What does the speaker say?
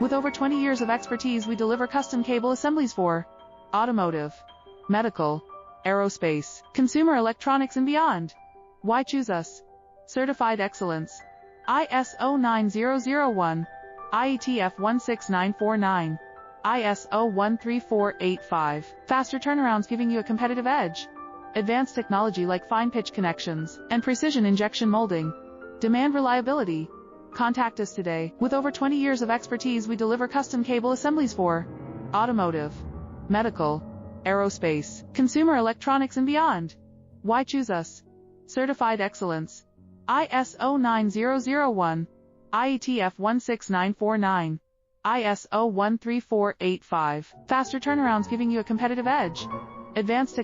With over 20 years of expertise, we deliver custom cable assemblies for automotive, medical, aerospace, consumer electronics and beyond. Why choose us? Certified excellence. ISO 9001, IATF 16949, ISO 13485. Faster turnarounds giving you a competitive edge. Advanced technology like fine pitch connections and precision injection molding. Demand reliability. Contact us today. With over 20 years of expertise, we deliver custom cable assemblies for automotive, medical, aerospace, consumer electronics and beyond. Why choose us? Certified excellence. ISO 9001, IATF 16949, ISO 13485. Faster turnarounds giving you a competitive edge. Advanced